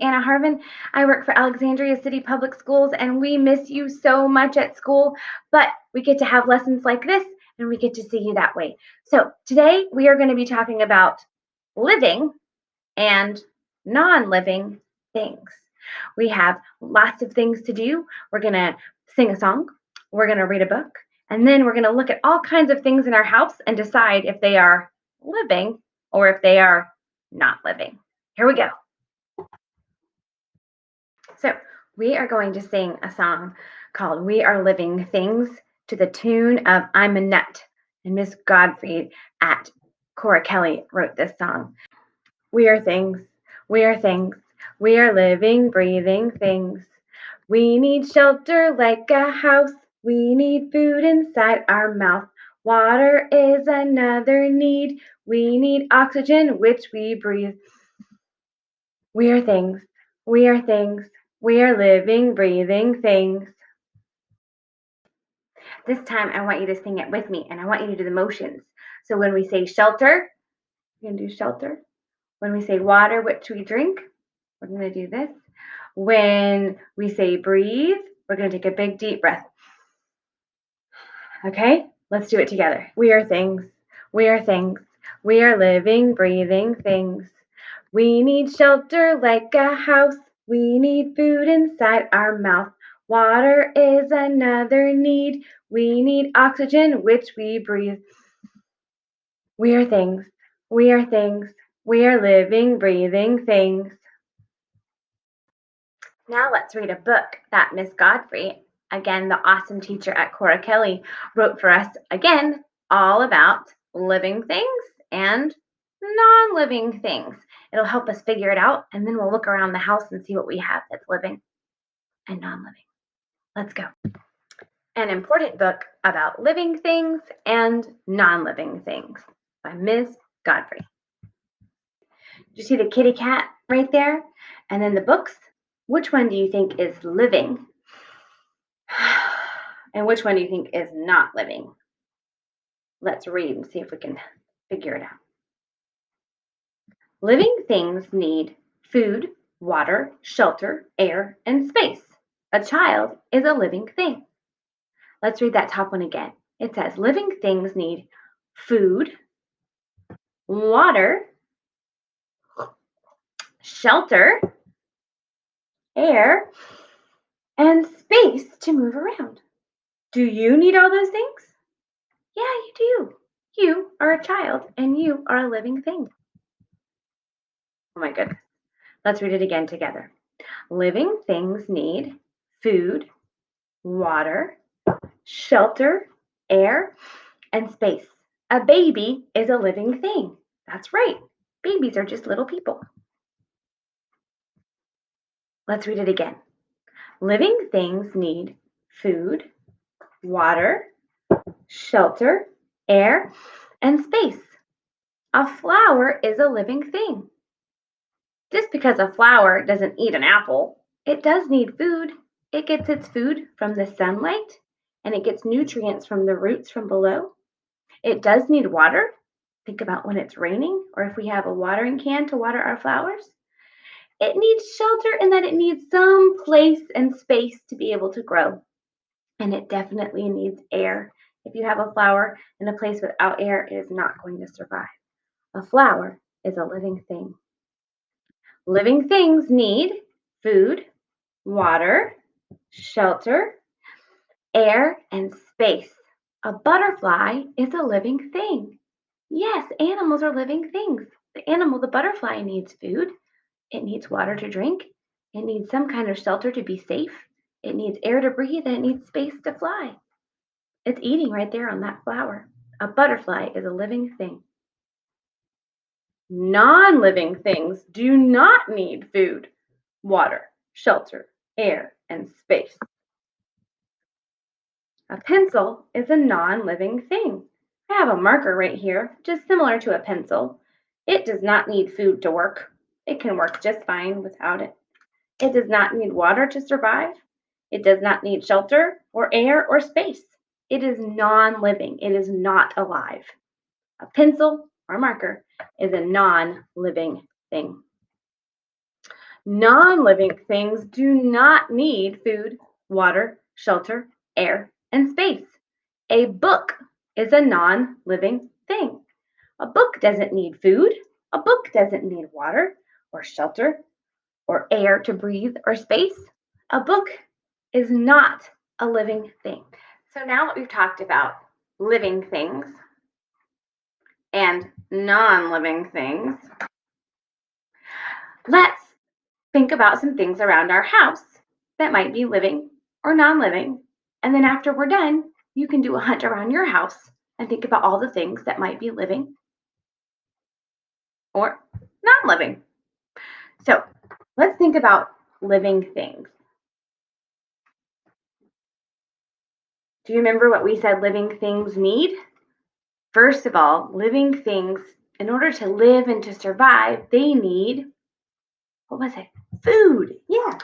Anna Harvin. I work for Alexandria City Public Schools, and we miss you so much at school, but we get to have lessons like this, and we get to see you that way. So today we are going to be talking about living and non-living things. We have lots of things to do. We're going to sing a song, we're going to read a book, and then we're going to look at all kinds of things in our house and decide if they are living or if they are not living. Here we go. So we are going to sing a song called We Are Living Things to the tune of I'm a Nut. And Miss Godfrey at Cora Kelly wrote this song. We are things, we are things, we are living, breathing things. We need shelter like a house, we need food inside our mouth. Water is another need, we need oxygen which we breathe. We are things, we are things, we are living, breathing things. This time I want you to sing it with me, and I want you to do the motions. So when we say shelter, we're going to do shelter. When we say water, which we drink, we're going to do this. When we say breathe, we're going to take a big deep breath. Okay, let's do it together. We are things, we are things, we are living, breathing things. We need shelter like a house, we need food inside our mouth. Water is another need, we need oxygen which we breathe. We are things, we are things, we are living, breathing things. Now let's read a book that Miss Godfrey, again, the awesome teacher at Cora Kelly, wrote for us, again, all about living things and non-living things. It'll help us figure it out, and then we'll look around the house and see what we have that's living and non-living. Let's go. An important book about living things and non-living things by Miss Godfrey. Did you see the kitty cat right there? And then the books? Which one do you think is living? And which one do you think is not living? Let's read and see if we can figure it out. Living things need food, water, shelter, air, and space. A child is a living thing. Let's read that top one again. It says living things need food, water, shelter, air, and space to move around. Do you need all those things? Yeah, you do. You are a child and you are a living thing. Oh my goodness. Let's read it again together. Living things need food, water, shelter, air, and space. A baby is a living thing. That's right. Babies are just little people. Let's read it again. Living things need food, water, shelter, air, and space. A flower is a living thing. Just because a flower doesn't eat an apple, it does need food. It gets its food from the sunlight and it gets nutrients from the roots from below. It does need water. Think about when it's raining or if we have a watering can to water our flowers. It needs shelter in that it needs some place and space to be able to grow. And it definitely needs air. If you have a flower in a place without air, it is not going to survive. A flower is a living thing. Living things need food, water, shelter, air, and space. A butterfly is a living thing. Yes, animals are living things. The animal, the butterfly, needs food. It needs water to drink. It needs some kind of shelter to be safe. It needs air to breathe, and it needs space to fly. It's eating right there on that flower. A butterfly is a living thing. Non-living things do not need food, water, shelter, air, and space. A pencil is a non-living thing. I have a marker right here, just similar to a pencil. It does not need food to work. It can work just fine without it. It does not need water to survive. It does not need shelter or air or space. It is non-living. It is not alive. A pencil or marker is a non-living thing. Non-living things do not need food, water, shelter, air, and space. A book is a non-living thing. A book doesn't need food. A book doesn't need water or shelter or air to breathe or space. A book is not a living thing. So now that we've talked about living things and non-living things, let's think about some things around our house that might be living or non-living. And then after we're done, you can do a hunt around your house and think about all the things that might be living or non-living. So let's think about living things. Do you remember what we said living things need? First of all, living things, in order to live and to survive, they need, what was it? Food. Yeah,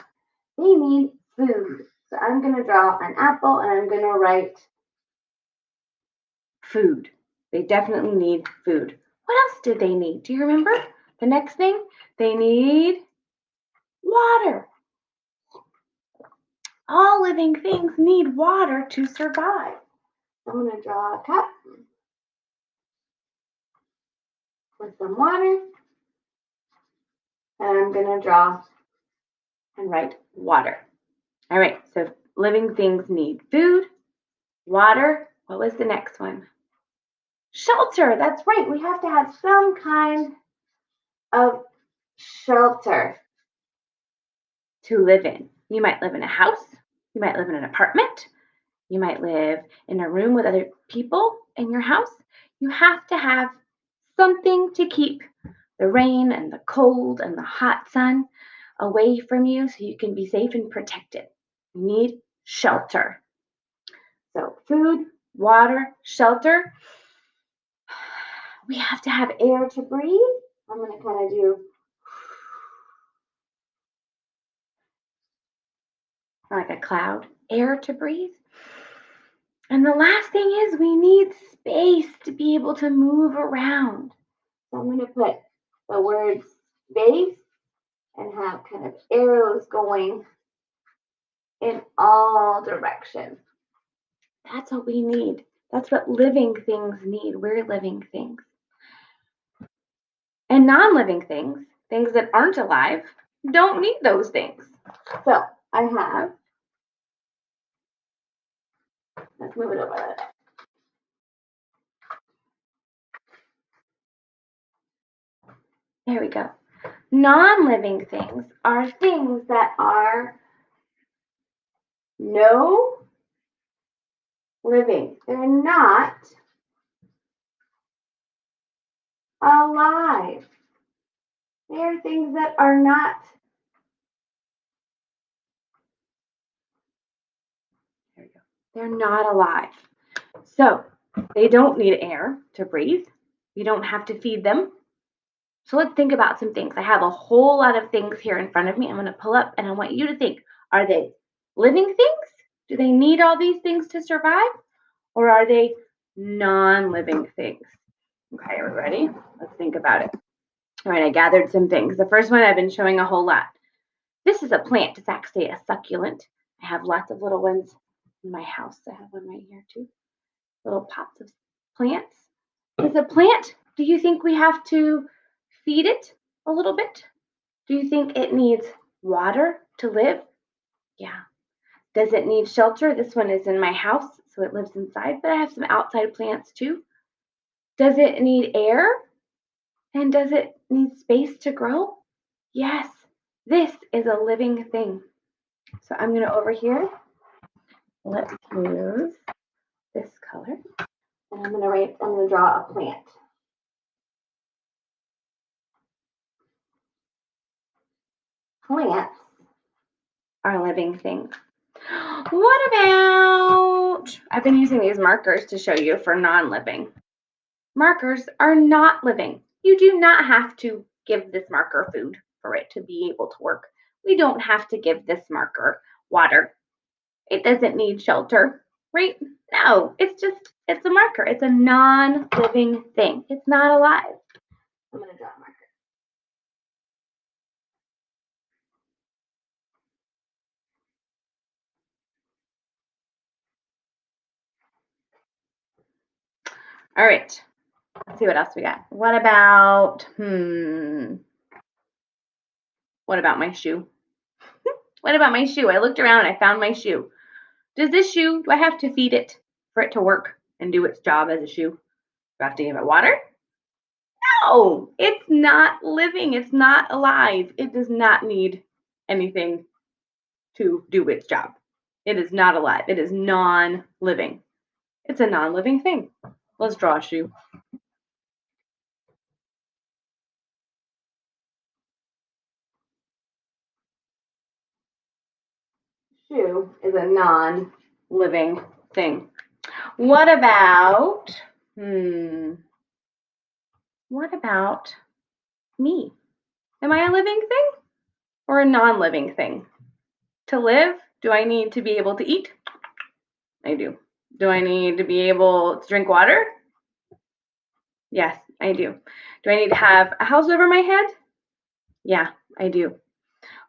they need food. So I'm going to draw an apple and I'm going to write food. They definitely need food. What else did they need? Do you remember? The next thing, they need water. All living things need water to survive. I'm going to draw a cup with some water. And I'm going to draw and write water. All right, so living things need food, water. What was the next one? Shelter. That's right. We have to have some kind of shelter to live in. You might live in a house. You might live in an apartment. You might live in a room with other people in your house. You have to have something to keep the rain and the cold and the hot sun away from you so you can be safe and protected. You need shelter. So food, water, shelter. We have to have air to breathe. I'm going to kind of do like a cloud, air to breathe. And the last thing is we need space to be able to move around. So I'm going to put the word space and have kind of arrows going in all directions. That's what we need. That's what living things need. We're living things. And non-living things, things that aren't alive, don't need those things. So I have, let's move it over. There we go. Non-living things are things that are no living. They're not alive. They are things that are not. There we go. They're not alive. So they don't need air to breathe. You don't have to feed them. So let's think about some things. I have a whole lot of things here in front of me. I'm going to pull up and I want you to think, are they living things? Do they need all these things to survive? Or are they non-living things? Okay, are we ready? Let's think about it. All right, I gathered some things. The first one I've been showing a whole lot. This is a plant. It's actually a succulent. I have lots of little ones in my house. I have one right here too. Little pots of plants. Is a plant, do you think we have to feed it a little bit? Do you think it needs water to live? Yeah. Does it need shelter? This one is in my house, so it lives inside, but I have some outside plants too. Does it need air? And does it need space to grow? Yes, this is a living thing. So I'm going to over here, let's use this color. And I'm going to draw a plant. Plants are living things. What about, I've been using these markers to show you for non-living. Markers are not living. You do not have to give this marker food for it to be able to work. We don't have to give this marker water. It doesn't need shelter, right? No, it's a marker. It's a non-living thing. It's not alive. I'm going to draw a marker. All right. Let's see what else we got. What about my shoe? What about my shoe? I looked around and I found my shoe. Does this shoe, do I have to feed it for it to work and do its job as a shoe? Do I have to give it water? No, it's not living. It's not alive. It does not need anything to do its job. It is not alive. It is non-living. It's a non-living thing. Let's draw a shoe. Shoe is a non-living thing. What about what about me? Am I a living thing or a non-living thing? To live, do I need to be able to eat? I do. Do I need to be able to drink water? Yes, I do. Do I need to have a house over my head? Yeah, I do.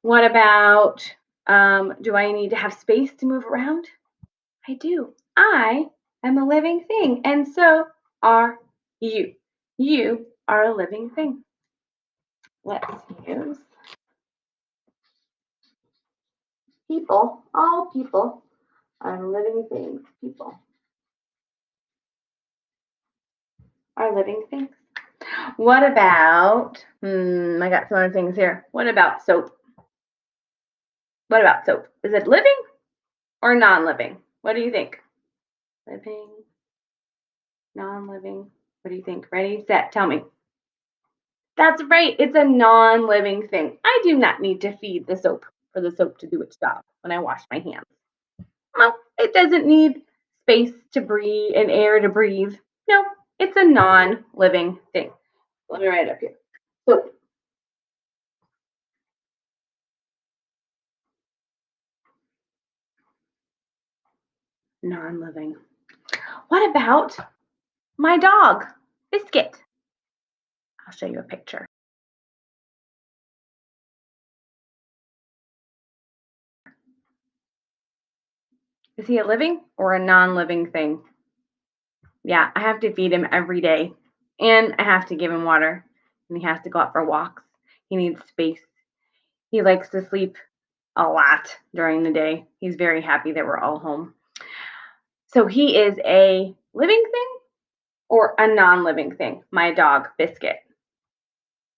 What about do I need to have space to move around? I do. I am a living thing, and so are you. You are a living thing. Let's use people. All people are living things. People are living things. What about, I got some other things here. What about soap? What about soap? Is it living or non-living? What do you think? Living, non-living. What do you think? Ready, set, tell me. That's right. It's a non-living thing. I do not need to feed the soap for the soap to do its job when I wash my hands. Well, it doesn't need space to breathe and air to breathe. No, it's a non-living thing. Let me write it up here. Soap. Non-living. What about my dog, Biscuit? I'll show you a picture. Is he a living or a non-living thing? Yeah, I have to feed him every day, and I have to give him water, and he has to go out for walks. He needs space. He likes to sleep a lot during the day. He's very happy that we're all home. So he is a living thing or a non-living thing? My dog, Biscuit.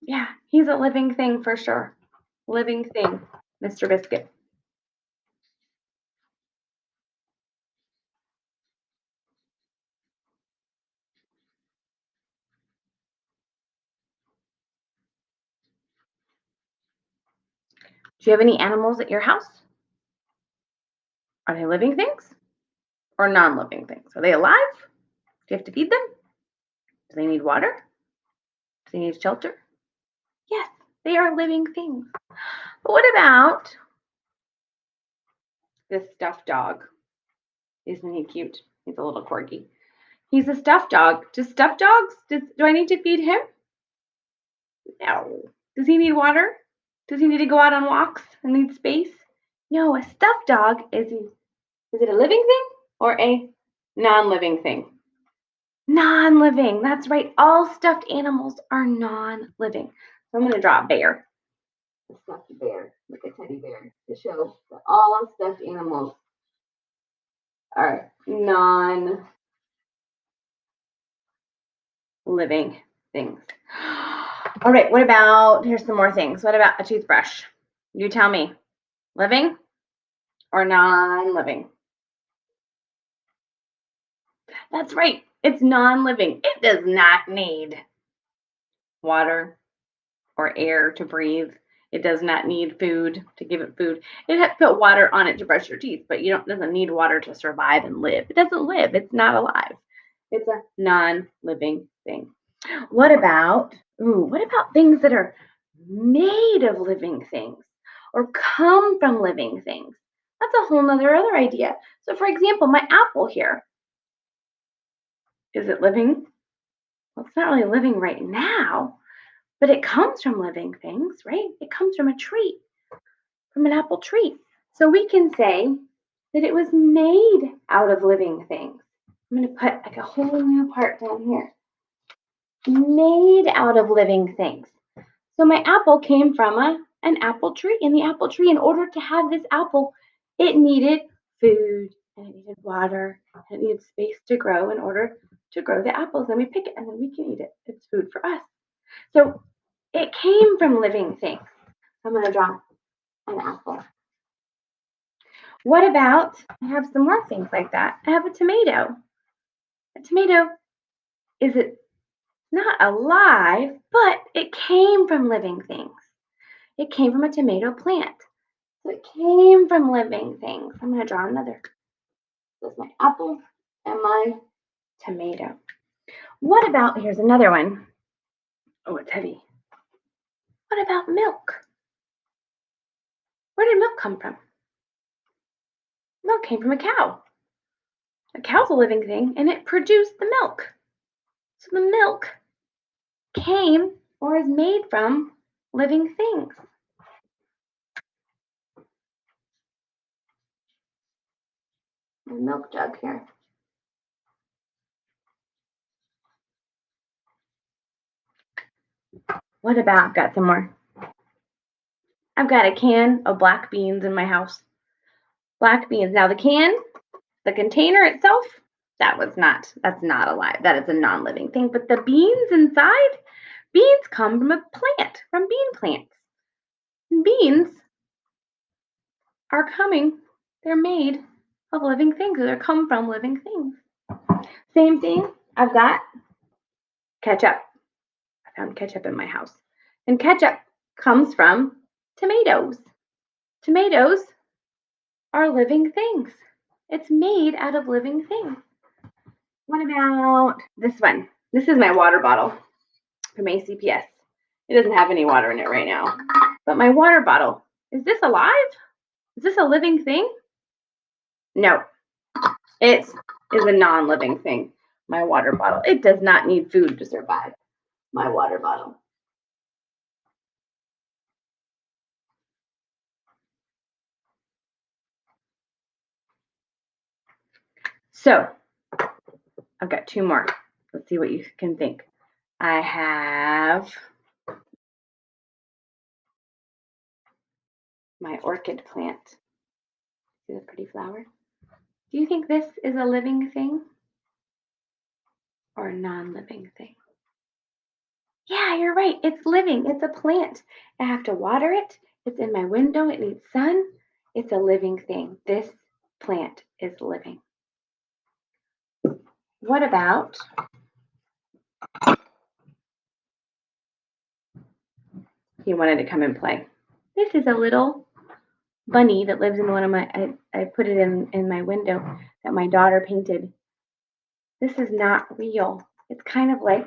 Yeah, he's a living thing for sure. Living thing, Mr. Biscuit. Do you have any animals at your house? Are they living things or non-living things? Are they alive? Do you have to feed them? Do they need water? Do they need shelter? Yes, they are living things. But what about this stuffed dog? Isn't he cute? He's a little corgi. He's a stuffed dog. Do stuffed dogs, do I need to feed him? No. Does he need water? Does he need to go out on walks and need space? No, a stuffed dog is it a living thing or a non-living thing? Non-living. That's right. All stuffed animals are non-living. So I'm going to draw a bear. A stuffed bear, like a teddy bear, to show that all stuffed animals are non-living things. All right, what about, here's some more things. What about a toothbrush? You tell me. Living or non-living? That's right. It's non-living. It does not need water or air to breathe. It does not need food to give it food. It has to put water on it to brush your teeth, but it doesn't need water to survive and live. It doesn't live. It's not alive. It's a non-living thing. What about things that are made of living things or come from living things? That's a whole nother other idea. So for example, my apple here, is it living? Well, it's not really living right now, but it comes from living things, right? It comes from a tree, from an apple tree. So we can say that it was made out of living things. I'm going to put like a whole new part down here. Made out of living things. So my apple came from an apple tree. And the apple tree, in order to have this apple, it needed food and it needed water and it needed space to grow in order to grow the apples. Then we pick it and then we can eat it. It's food for us. So it came from living things. I'm going to draw an apple. What about, I have some more things like that. I have a tomato. A tomato is it not alive, but it came from living things. It came from a tomato plant. So it came from living things. I'm going to draw another. There's my apple and my tomato. What about, here's another one. Oh, it's heavy. What about milk? Where did milk come from? Milk came from a cow. A cow's a living thing and it produced the milk. So the milk came or is made from living things. My milk jug here. What about, I've got some more. I've got a can of black beans in my house. Black beans. Now the can, the container itself, that's not alive. That is a non-living thing. But the beans inside, beans come from a plant, from bean plants. Beans are they're made of living things. They come from living things. Same thing, I've got ketchup. I found ketchup in my house. And ketchup comes from tomatoes. Tomatoes are living things. It's made out of living things. What about this one? This is my water bottle from ACPS. It doesn't have any water in it right now. But my water bottle, is this alive? Is this a living thing? No, it is a non-living thing. My water bottle. It does not need food to survive. My water bottle. So, I've got two more. Let's see what you can think. I have my orchid plant. See the pretty flower? Do you think this is a living thing or a non-living thing? Yeah, you're right. It's living. It's a plant. I have to water it. It's in my window. It needs sun. It's a living thing. This plant is living. What about he wanted to come and play? This is a little bunny that lives in one of my, I put it in my window that my daughter painted. This is not real. It's kind of like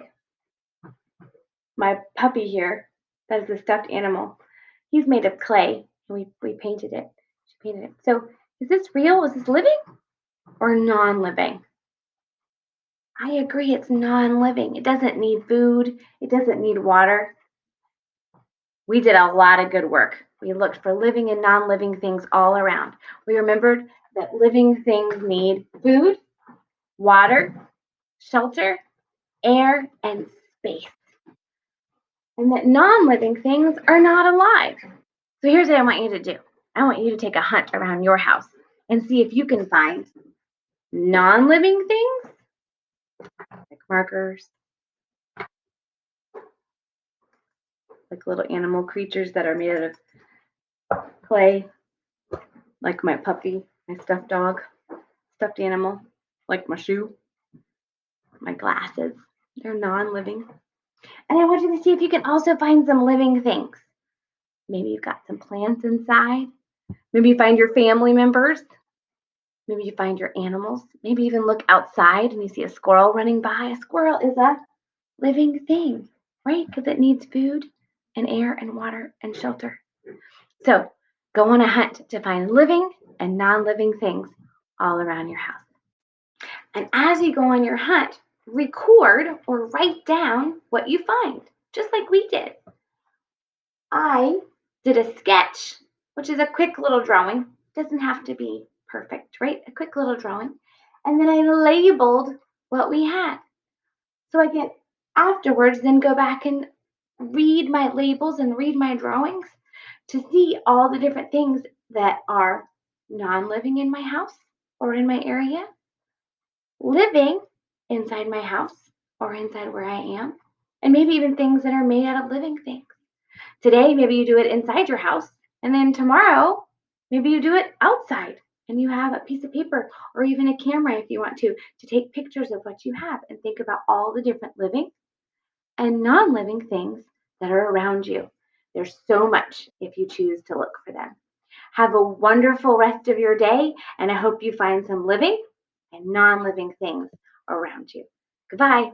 my puppy here. That is a stuffed animal. He's made of clay and we painted it. She painted it. So is this real? Is this living or non-living? I agree, it's non-living. It doesn't need food. It doesn't need water. We did a lot of good work. We looked for living and non-living things all around. We remembered that living things need food, water, shelter, air, and space. And that non-living things are not alive. So here's what I want you to do. I want you to take a hunt around your house and see if you can find non-living things like markers, like little animal creatures that are made out of clay, like my puppy, my stuffed dog, stuffed animal, like my shoe, my glasses. They're non-living. And I want you to see if you can also find some living things. Maybe you've got some plants inside. Maybe you find your family members. Maybe you find your animals. Maybe even look outside and you see a squirrel running by. A squirrel is a living thing, right? Because it needs food and air and water and shelter. So go on a hunt to find living and non-living things all around your house. And as you go on your hunt, record or write down what you find, just like we did. I did a sketch, which is a quick little drawing. Doesn't have to be perfect, right? A quick little drawing. and then I labeled what we had. So I can afterwards then go back and read my labels and read my drawings to see all the different things that are non-living in my house or in my area, living inside my house or inside where I am, and maybe even things that are made out of living things. Today, maybe you do it inside your house, and then tomorrow, maybe you do it outside and you have a piece of paper or even a camera if you want to take pictures of what you have and think about all the different living and non living things that are around you. There's so much if you choose to look for them. Have a wonderful rest of your day, and I hope you find some living and non living things around you. Goodbye.